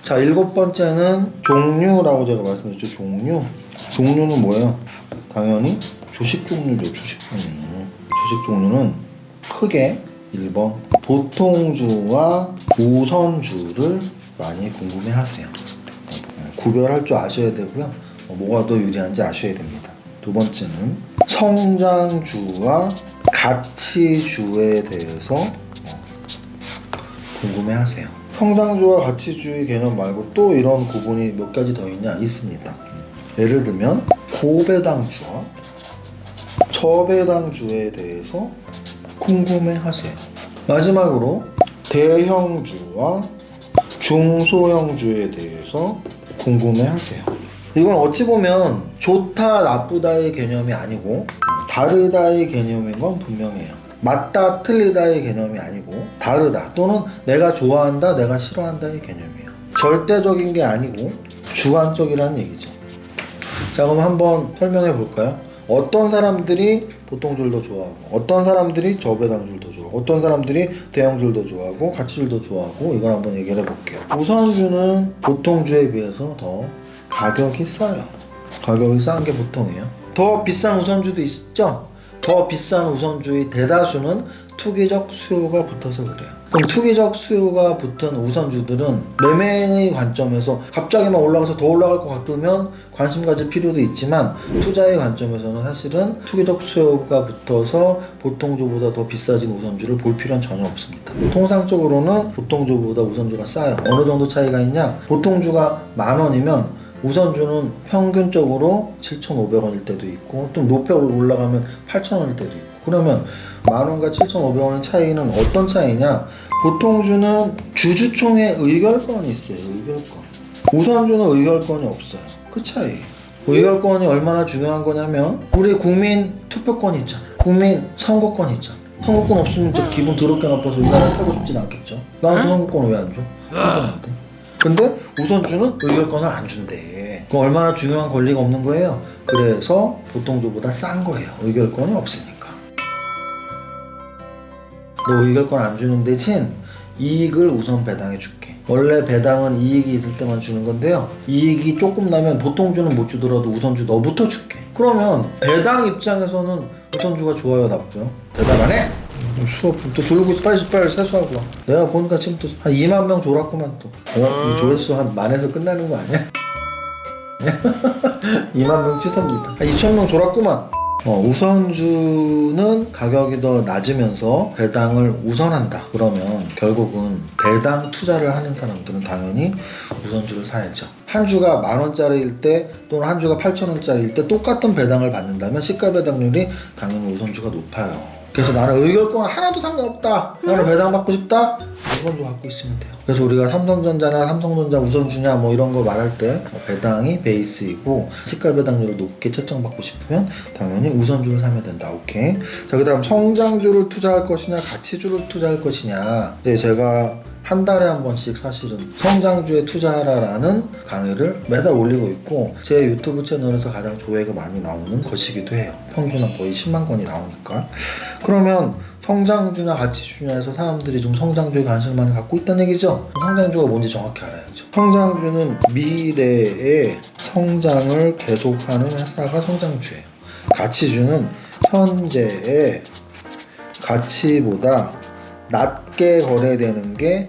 자, 7번째는 종류라고 제가 말씀드렸죠. 종류는 뭐예요? 당연히 주식 종류죠. 주식 종류는 크게 1번 보통주와 우선주를 많이 궁금해하세요. 구별할 줄 아셔야 되고요. 뭐가 더 유리한지 아셔야 됩니다. 두 번째는 성장주와 가치주에 대해서 궁금해하세요. 성장주와 가치주의 개념 말고 또 이런 구분이 몇 가지 더 있습니다. 예를 들면 고배당주와 저배당주에 대해서 궁금해하세요. 마지막으로 대형주와 중소형주에 대해서 궁금해하세요. 이건 어찌 보면 좋다 나쁘다의 개념이 아니고 다르다의 개념인 건 분명해요. 맞다 틀리다의 개념이 아니고 다르다 또는 내가 좋아한다 내가 싫어한다의 개념이에요. 절대적인 게 아니고 주관적이라는 얘기죠. 자, 그럼 한번 설명해 볼까요? 어떤 사람들이 보통주를 더 좋아하고 어떤 사람들이 저배당주를 더 좋아하고 어떤 사람들이 대형주를 더 좋아하고 가치주를 더 좋아하고 이걸 한번 얘기를 해볼게요. 우선주는 보통주에 비해서 더 가격이 싸요. 가격이 싼 게 보통이에요. 더 비싼 우선주도 있죠? 더 비싼 우선주의 대다수는 투기적 수요가 붙어서 그래요. 그럼 투기적 수요가 붙은 우선주들은 매매의 관점에서 갑자기 막 올라가서 더 올라갈 것 같으면 관심 가질 필요도 있지만 투자의 관점에서는 사실은 투기적 수요가 붙어서 보통주보다 더 비싸진 우선주를 볼 필요는 전혀 없습니다. 통상적으로는 보통주보다 우선주가 싸요. 어느 정도 차이가 있냐? 보통주가 10,000원이면 우선주는 평균적으로 7,500원일 때도 있고 좀 높게 올라가면 8,000원일 때도 있고 그러면 10,000원과 7,500원의 차이는 어떤 차이냐? 보통주는 주주총회 의결권이 있어요. 의결권. 우선주는 의결권이 없어요. 그 차이. 의결권이 얼마나 중요한 거냐면 우리 국민 투표권이 있잖아요. 국민 선거권이 있잖아요. 선거권 없으면 진짜 기분 더럽게 나빠서 이 나라 살고 싶진 않겠죠. 나한테 선거권 왜 안 줘? 선거한테. 근데 우선주는 의결권을 안 준대. 그건 얼마나 중요한 권리가 없는 거예요. 그래서 보통주보다 싼 거예요. 의결권이 없으니까. 너 의결권 안 주는 대신 이익을 우선 배당해 줄게. 원래 배당은 이익이 있을 때만 주는 건데요. 이익이 조금 나면 보통주는 못 주더라도 우선주 너부터 줄게. 그러면 배당 입장에서는 우선주가 좋아요, 나쁘요? 대답 안 해? 수업 또 졸고 있어. 빨리 세수하고 와. 내가 보니까 지금 또 한 2만 명 졸았구만 또. 조회수 한 10,000에서 끝나는 거 아니야? 2만 명 치섭니다. 한 2,000명 졸았구만. 우선주는 가격이 더 낮으면서 배당을 우선한다. 그러면 결국은 배당 투자를 하는 사람들은 당연히 우선주를 사야죠. 한 주가 10,000원짜리일 때 또는 한 주가 8,000원짜리일 때 똑같은 배당을 받는다면 시가 배당률이 당연히 우선주가 높아요. 그래서 나는 의결권 하나도 상관없다. 나는 배당 받고 싶다. 우선주 갖고 있으면 돼요. 그래서 우리가 삼성전자나 삼성전자 우선주냐 뭐 이런 거 말할 때 배당이 베이스이고 시가 배당률을 높게 책정받고 싶으면 당연히 우선주를 사면 된다. 오케이. 자, 그다음 성장주를 투자할 것이냐 가치주를 투자할 것이냐. 네, 제가 한 달에 한 번씩 사실은 성장주에 투자하라라는 강의를 매달 올리고 있고 제 유튜브 채널에서 가장 조회가 많이 나오는 것이기도 해요. 평균 거의 10만 건이 나오니까. 그러면 성장주냐 가치주냐에서 사람들이 좀 성장주에 관심을 많이 갖고 있다는 얘기죠. 성장주가 뭔지 정확히 알아야죠. 성장주는 미래의 성장을 계속하는 회사가 성장주예요. 가치주는 현재의 가치보다 낮게 거래되는 게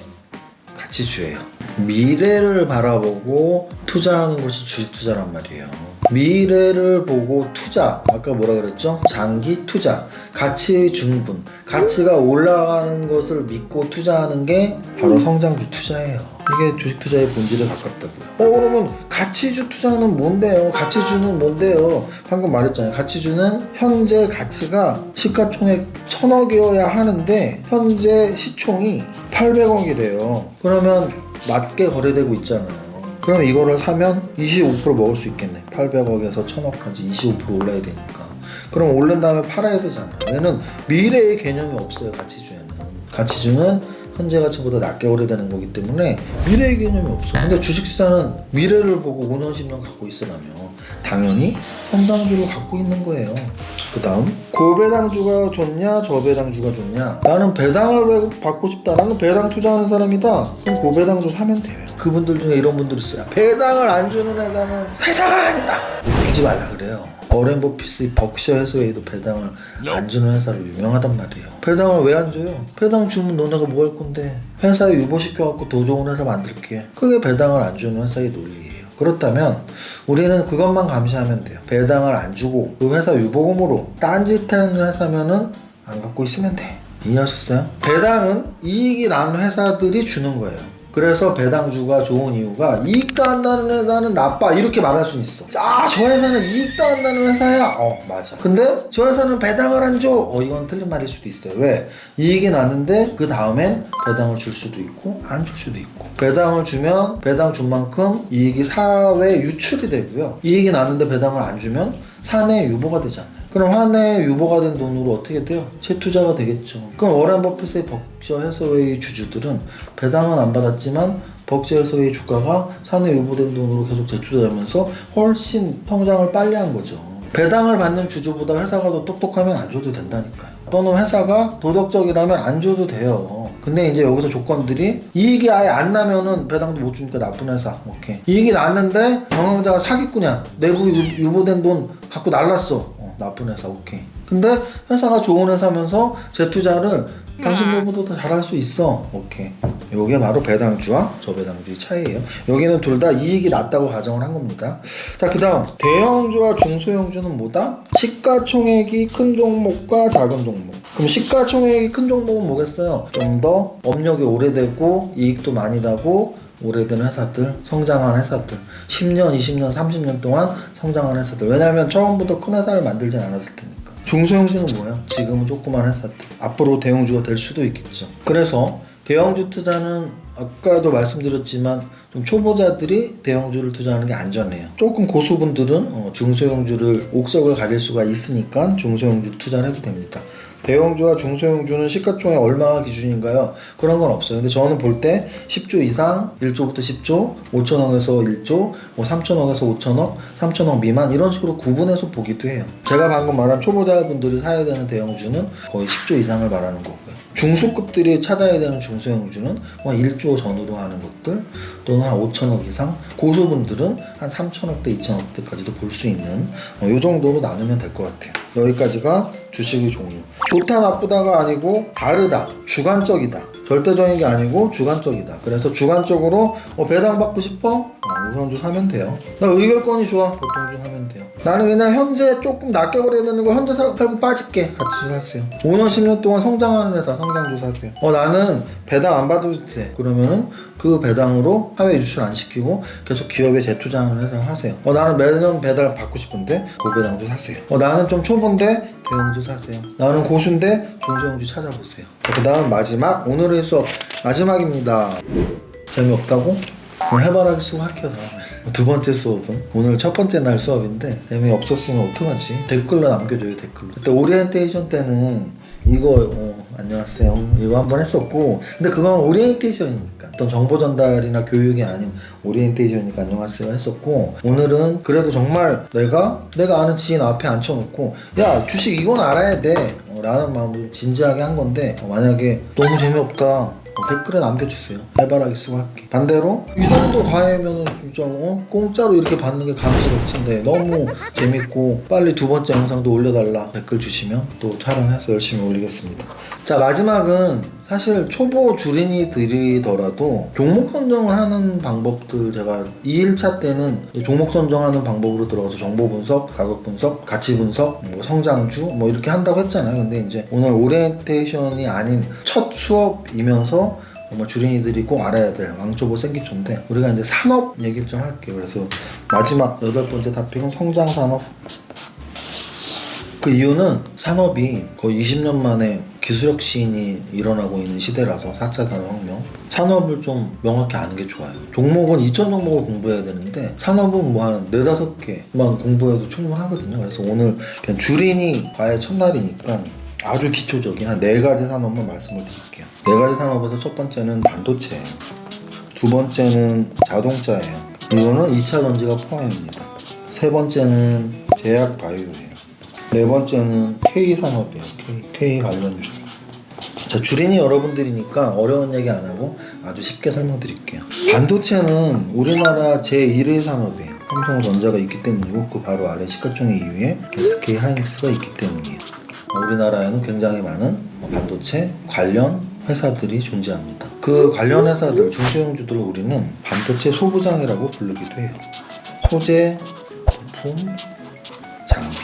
가치주예요. 미래를 바라보고 투자하는 것이 주식 투자란 말이에요. 미래를 보고 투자, 아까 뭐라 그랬죠? 장기 투자, 가치의 중분, 가치가 올라가는 것을 믿고 투자하는 게 바로 성장주 투자예요. 이게 주식 투자의 본질에 가깝다고요. 그러면 가치주 투자는 뭔데요? 가치주는 뭔데요? 방금 말했잖아요. 가치주는 현재 가치가 시가총액 1,000억이어야 하는데 현재 시총이 800억이래요. 그러면 낮게 거래되고 있잖아요. 그럼 이거를 사면 25% 먹을 수 있겠네. 800억에서 1,000억까지 25% 올라야 되니까. 그럼 오른 다음에 팔아야 되잖아요. 얘는 미래의 개념이 없어요. 가치주에는. 가치주는 현재 가치보다 낮게 거래되는 거기 때문에 미래의 개념이 없어. 근데 주식시장은 미래를 보고 5년 10년 갖고 있으라면 당연히 성장주를 갖고 있는 거예요. 그 다음 고배당주가 좋냐 저배당주가 좋냐. 나는 배당을 받고 싶다, 나는 배당 투자하는 사람이다, 그럼 고배당주 사면 돼요. 그분들 중에 이런 분들 있어요. 배당을 안 주는 회사는 회사가 아니다, 웃기지 말라 그래요. 워렌 버핏의 벅셔 해서웨이도 배당을 안 주는 회사로 유명하단 말이에요. 배당을 왜 안 줘요? 배당 주면 너네가 뭐 할 건데, 회사에 유보시켜갖고 더 좋은 회사 만들게. 그게 배당을 안 주는 회사의 논리예요. 그렇다면 우리는 그것만 감시하면 돼요. 배당을 안 주고 그 회사 유보금으로 딴짓하는 회사면은 안 갖고 있으면 돼. 이해하셨어요? 배당은 이익이 나는 회사들이 주는 거예요. 그래서 배당주가 좋은 이유가 이익도 안 나는 회사는 나빠 이렇게 말할 수 있어. 아, 저 회사는 이익도 안 나는 회사야. 맞아. 근데 저 회사는 배당을 안 줘. 이건 틀린 말일 수도 있어요. 왜? 이익이 나는데 그 다음엔 배당을 줄 수도 있고 안 줄 수도 있고. 배당을 주면 배당 준 만큼 이익이 사회에 유출이 되고요. 이익이 나는데 배당을 안 주면 사내에 유보가 되잖아요. 그럼 한해 유보가 된 돈으로 어떻게 돼요? 재투자가 되겠죠. 그럼 워렌 버핏의 벅셔 해서웨이 주주들은 배당은 안 받았지만 벅셔 해서웨이 주가가 사내 유보된 돈으로 계속 재투자하면서 훨씬 성장을 빨리 한 거죠. 배당을 받는 주주보다 회사가 더 똑똑하면 안 줘도 된다니까요. 또는 회사가 도덕적이라면 안 줘도 돼요. 근데 이제 여기서 조건들이 이익이 아예 안 나면은 배당도 못 주니까 나쁜 회사. 오케이. 이익이 났는데 경영자가 사기꾼이야. 내부 유보된 돈 갖고 날랐어. 나쁜 회사. 오케이. 근데 회사가 좋은 회사면서 재투자를 당신들보다 더 잘할 수 있어. 오케이. 요게 바로 배당주와 저배당주의 차이예요. 여기는 둘 다 이익이 낮다고 가정을 한 겁니다. 자, 그 다음 대형주와 중소형주는 뭐다? 시가총액이 큰 종목과 작은 종목. 그럼 시가총액이 큰 종목은 뭐겠어요? 좀 더 업력이 오래되고 이익도 많이 나고 오래된 회사들, 성장한 회사들, 10년, 20년, 30년 동안 성장한 회사들. 왜냐하면 처음부터 큰 회사를 만들진 않았을 테니까. 중소형주는 뭐야? 지금은 조그만 회사들. 앞으로 대형주가 될 수도 있겠죠. 그래서 대형주 투자는 아까도 말씀드렸지만 좀 초보자들이 대형주를 투자하는 게 안전해요. 조금 고수분들은 중소형주를 옥석을 가릴 수가 있으니까 중소형주 투자를 해도 됩니다. 대형주와 중소형주는 시가총액 얼마가 기준인가요? 그런 건 없어요. 근데 저는 볼 때 10조 이상, 1조부터 10조, 5천억에서 1조, 3천억에서 5천억, 3천억 미만 이런 식으로 구분해서 보기도 해요. 제가 방금 말한 초보자분들이 사야 되는 대형주는 거의 10조 이상을 말하는 거고요. 중수급들이 찾아야 되는 중소형주는 1조 전후로 하는 것들, 또는 한 5천억 이상, 고수분들은 한 3천억대, 2천억대까지도 볼 수 있는 이 정도로 나누면 될 것 같아요. 여기까지가 주식의 종류. 좋다 나쁘다가 아니고 다르다, 주관적이다. 절대적인 게 아니고 주관적이다. 그래서 주관적으로 배당 받고 싶어? 우선주 사면 돼요. 나 의결권이 좋아? 보통주 사면 돼요. 나는 그냥 현재 조금 낮게 거래되는 거 현재 팔고 빠질게. 같이 사세요. 5년 10년 동안 성장하는 회사 성장주 사세요. 나는 배당 안 받아도 돼. 그러면은 그 배당으로 사회 유출 안 시키고 계속 기업에 재투자하는 회사 사세요. 나는 매년 배당 받고 싶은데 고배당주 사세요. 나는 좀 초보인데 대형주 사세요. 나는 고수인데 중소형주 찾아보세요. 그 다음 마지막, 오늘의 수업 마지막입니다. 재미없다고? 그럼 해바라기 수업 할게요. 다음에 두 번째 수업은 오늘 첫 번째 날 수업인데 재미없었으면 어떡하지? 댓글로 남겨줘요. 댓글로. 그때 오리엔테이션 때는 이거 안녕하세요 이거 한번 했었고, 근데 그건 오리엔테이션이니까 어떤 정보 전달이나 교육이 아닌 오리엔테이션이니까 안녕하세요 했었고, 오늘은 그래도 정말 내가 아는 지인 앞에 앉혀놓고 야 주식 이건 알아야 돼 라는 마음으로 진지하게 한 건데, 만약에 너무 재미없다 댓글에 남겨주세요. 해바라기 쓰고 할게. 반대로 이 정도 과외면은 진짜 공짜로 이렇게 받는 게 감지덕진데 너무 재밌고 빨리 두 번째 영상도 올려달라 댓글 주시면 또 촬영해서 열심히 올리겠습니다. 자, 마지막은 사실 초보 주린이들이더라도 종목 선정을 하는 방법들, 제가 2일차 때는 종목 선정하는 방법으로 들어가서 정보 분석, 가격 분석, 가치 분석, 성장주 이렇게 한다고 했잖아요. 근데 이제 오늘 오리엔테이션이 아닌 첫 수업이면서 정말 주린이들이 꼭 알아야 될 왕초보 생기초인데, 우리가 이제 산업 얘기를 좀 할게요. 그래서 마지막 8번째 토픽은 성장 산업. 그 이유는 산업이 거의 20년 만에 기술혁 신이 일어나고 있는 시대라서 4차 산업혁명. 산업을 좀 명확히 아는 게 좋아요. 종목은 2,000 종목을 공부해야 되는데 산업은 한 4-5개만 공부해도 충분하거든요. 그래서 오늘 그냥 주린이 과외 첫날이니까 아주 기초적인 한 4가지 산업만 말씀을 드릴게요. 4가지 산업에서 첫 번째는 반도체예요. 두 번째는 자동차예요. 이거는 2차 전지가 포함입니다. 세 번째는 제약 바이오예요. 네 번째는 K산업이에요. K 관련주. 자, 주린이 여러분들이니까 어려운 얘기 안 하고 아주 쉽게 설명드릴게요. 반도체는 우리나라 제1의 산업이에요. 삼성전자가 있기 때문이고 그 바로 아래 시가총액 2위에 SK 하이닉스가 있기 때문이에요. 우리나라에는 굉장히 많은 반도체 관련 회사들이 존재합니다. 그 관련 회사들, 중소형주들을 우리는 반도체 소부장이라고 부르기도 해요. 소재, 부품, 장비.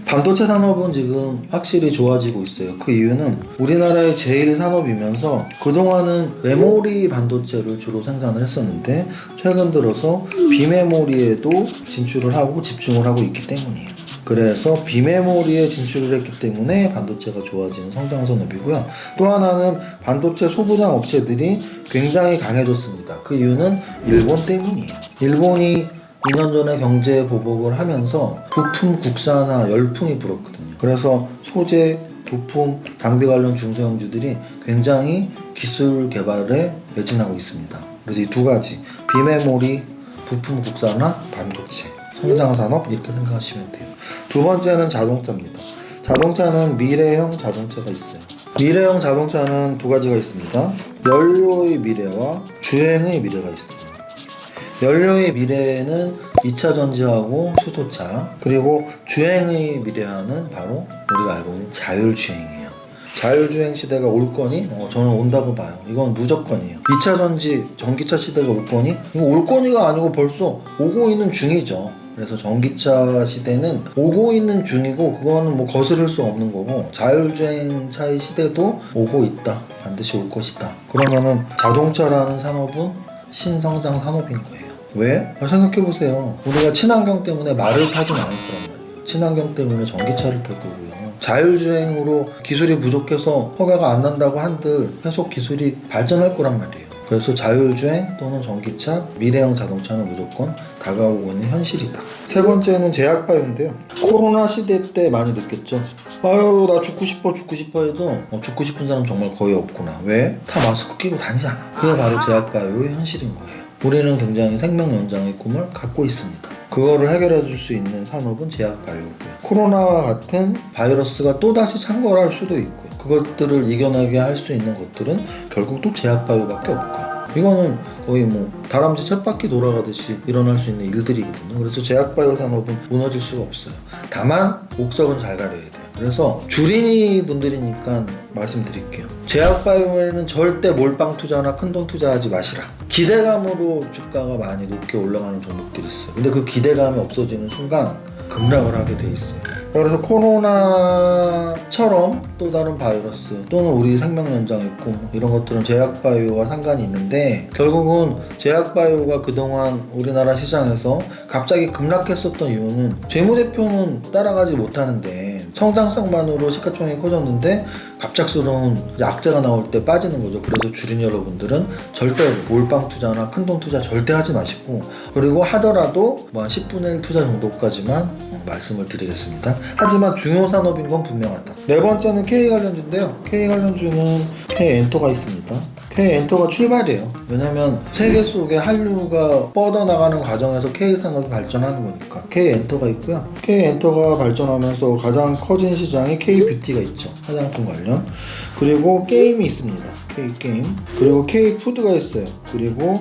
반도체 산업은 지금 확실히 좋아지고 있어요. 그 이유는 우리나라의 제일 산업이면서 그동안은 메모리 반도체를 주로 생산을 했었는데 최근 들어서 비메모리에도 진출을 하고 집중을 하고 있기 때문이에요. 그래서 비메모리에 진출을 했기 때문에 반도체가 좋아지는 성장 산업이고요. 또 하나는 반도체 소부장 업체들이 굉장히 강해졌습니다. 그 이유는 일본 때문이에요. 일본이 2년 전에 경제 보복을 하면서 부품 국산화 열풍이 불었거든요. 그래서 소재, 부품, 장비 관련 중소형주들이 굉장히 기술 개발에 매진하고 있습니다. 그래서 이 두 가지, 비메모리, 부품 국산화, 반도체, 성장산업 이렇게 생각하시면 돼요. 두 번째는 자동차입니다. 자동차는 미래형 자동차가 있어요. 미래형 자동차는 두 가지가 있습니다. 연료의 미래와 주행의 미래가 있습니다. 연료의 미래는 2차 전지하고 수소차, 그리고 주행의 미래와는 바로 우리가 알고 있는 자율주행이에요. 자율주행 시대가 올 거니? 저는 온다고 봐요. 이건 무조건이에요. 2차 전지 전기차 시대가 올 거니? 이거 올 거니가 아니고 벌써 오고 있는 중이죠. 그래서 전기차 시대는 오고 있는 중이고 그거는 뭐 거스를 수 없는 거고, 자율주행차의 시대도 오고 있다. 반드시 올 것이다. 그러면은 자동차라는 산업은 신성장 산업인 거예요. 왜? 생각해보세요. 우리가 친환경 때문에 말을 타진 않을 거란 말이에요. 친환경 때문에 전기차를 탈 거고요. 자율주행으로 기술이 부족해서 허가가 안 난다고 한들 계속 기술이 발전할 거란 말이에요. 그래서 자율주행 또는 전기차, 미래형 자동차는 무조건 다가오고 있는 현실이다. 세 번째는 제약바이오인데요. 코로나 시대 때 많이 느꼈죠. 아유, 나 죽고 싶어 해도 죽고 싶은 사람 정말 거의 없구나. 왜? 다 마스크 끼고 다니잖아. 그게 바로 제약바이오의 현실인 거예요. 우리는 굉장히 생명 연장의 꿈을 갖고 있습니다. 그거를 해결해 줄 수 있는 산업은 제약바이오고요. 코로나와 같은 바이러스가 또다시 창궐할 수도 있고요. 그것들을 이겨내게 할 수 있는 것들은 결국 또 제약바이오밖에 없고요. 이거는 거의 뭐 다람쥐 쳇바퀴 돌아가듯이 일어날 수 있는 일들이거든요. 그래서 제약바이오 산업은 무너질 수가 없어요. 다만 옥석은 잘 가려야 돼요. 그래서 주린이 분들이니까 말씀드릴게요. 제약바이오에는 절대 몰빵 투자나 큰돈 투자하지 마시라. 기대감으로 주가가 많이 높게 올라가는 종목들이 있어요. 근데 그 기대감이 없어지는 순간 급락을 하게 돼 있어요. 그래서 코로나처럼 또 다른 바이러스 또는 우리 생명 연장의 꿈, 이런 것들은 제약바이오와 상관이 있는데, 결국은 제약바이오가 그동안 우리나라 시장에서 갑자기 급락했었던 이유는 재무제표는 따라가지 못하는데 성장성만으로 시가총액이 커졌는데 갑작스러운 악재가 나올 때 빠지는 거죠. 그래서 주린 여러분들은 절대 몰빵 투자나 큰돈 투자 절대 하지 마시고, 그리고 하더라도 뭐 10분의 1 투자 정도까지만 말씀을 드리겠습니다. 하지만 중요 산업인 건 분명하다. 네 번째는 K 관련주인데요. K 관련주는 K엔터가 있습니다. K엔터가 출발이에요. 왜냐면 세계 속에 한류가 뻗어나가는 과정에서 K산업이 발전하는 거니까. K엔터가 있고요. K엔터가 발전하면서 가장 커진 시장이 K뷰티가 있죠. 화장품 관련. 그리고 게임이 있습니다. K게임. 그리고 K푸드가 있어요. 그리고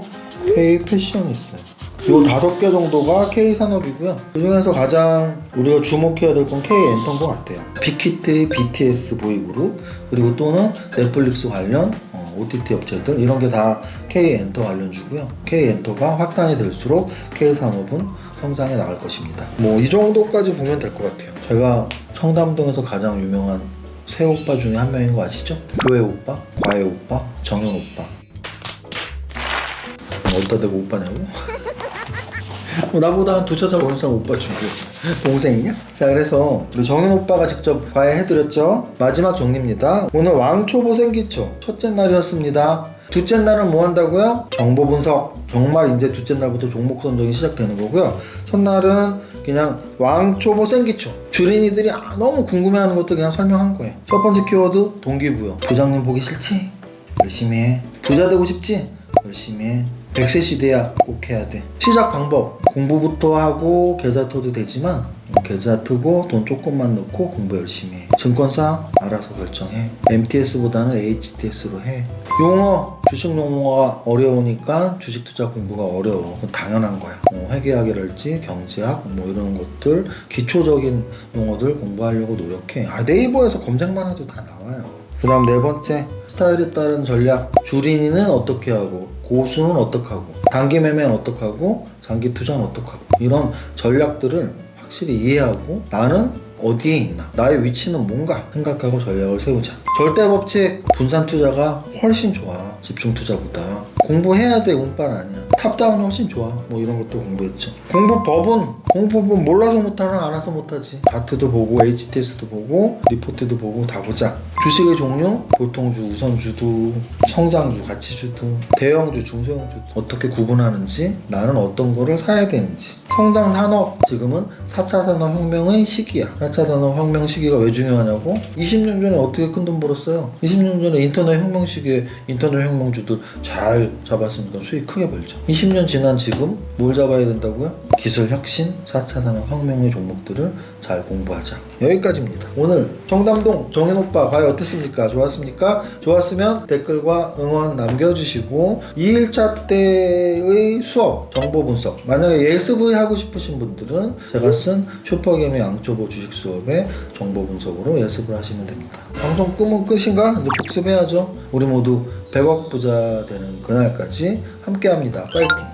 K패션이 있어요. 이 5개 정도가 K산업이고요. 그 중에서 가장 우리가 주목해야 될 건 K엔터인 것 같아요. 빅히트, BTS 보이그룹, 그리고 또는 넷플릭스 관련 OTT 업체들, 이런 게 다 K엔터 관련주고요. K엔터가 확산이 될수록 K산업은 성장해 나갈 것입니다. 뭐 이 정도까지 보면 될 것 같아요. 제가 청담동에서 가장 유명한 세 오빠 중에 한 명인 거 아시죠? 교회 오빠, 과외 오빠, 정현 오빠. 어디다 대고 오빠냐고? 나보다 한 2차 잘 오는 사람 오빠 준비했어. 동생이냐? 자, 그래서 우리 정인 오빠가 직접 과외해드렸죠. 마지막 정리입니다. 오늘 왕초보 생기초 첫째 날이었습니다. 둘째 날은 뭐 한다고요? 정보 분석. 정말 이제 둘째 날부터 종목 선정이 시작되는 거고요. 첫날은 그냥 왕초보 생기초 주린이들이 너무 궁금해하는 것도 그냥 설명한 거예요. 첫 번째 키워드 동기부여. 부장님 보기 싫지? 열심히 해. 부자 되고 싶지? 열심히 해. 100세 시대야 꼭 해야 돼. 시작 방법 공부부터 하고 계좌 터도 되지만 계좌 트고 돈 조금만 넣고 공부 열심히 해. 증권사 알아서 결정해. MTS보다는 HTS로 해. 용어 주식 용어가 어려우니까 주식 투자 공부가 어려워. 그건 당연한 거야. 회계학이랄지 경제학 뭐 이런 것들 기초적인 용어들 공부하려고 노력해. 네이버에서 검색만 해도 다 나와요. 그 다음 네 번째 스타일에 따른 전략. 주린이는 어떻게 하고 고수는 어떻게 하고 단기 매매는 어떻게 하고 장기 투자는 어떻게 하고 이런 전략들을 확실히 이해하고 나는 어디에 있나 나의 위치는 뭔가 생각하고 전략을 세우자. 절대 법칙 분산 투자가 훨씬 좋아. 집중 투자보다. 공부해야 돼 운빨 아니야. 탑다운이 훨씬 좋아. 뭐 이런 것도 공부했죠. 공부법은 몰라서 못하는 알아서 못하지. 다트도 보고 HTS도 보고 리포트도 보고 다 보자. 주식의 종류 보통주, 우선주도 성장주, 가치주도 대형주, 중소형주 어떻게 구분하는지 나는 어떤 거를 사야 되는지. 성장 산업 지금은 4차 산업혁명의 시기야. 4차 산업혁명 시기가 왜 중요하냐고? 20년 전에 어떻게 큰 돈 벌었어요? 20년 전에 인터넷 혁명 시기에 인터넷 혁명주들 잘 잡았으니까 수익 크게 벌죠. 20년 지난 지금 뭘 잡아야 된다고요? 기술 혁신, 4차 산업혁명의 종목들을 잘 공부하자. 여기까지입니다. 오늘 청담동 정인오빠 과연 어땠습니까? 좋았습니까? 좋았으면 댓글과 응원 남겨주시고 2일차 때의 수업 정보 분석 만약에 예습을 하고 싶으신 분들은 제가 쓴 슈퍼개미 양초보 주식 수업의 정보 분석으로 예습을 하시면 됩니다. 방송 끄면 끝인가? 이제 복습해야죠. 우리 모두 100억 부자 되는 그날까지 함께합니다. 파이팅!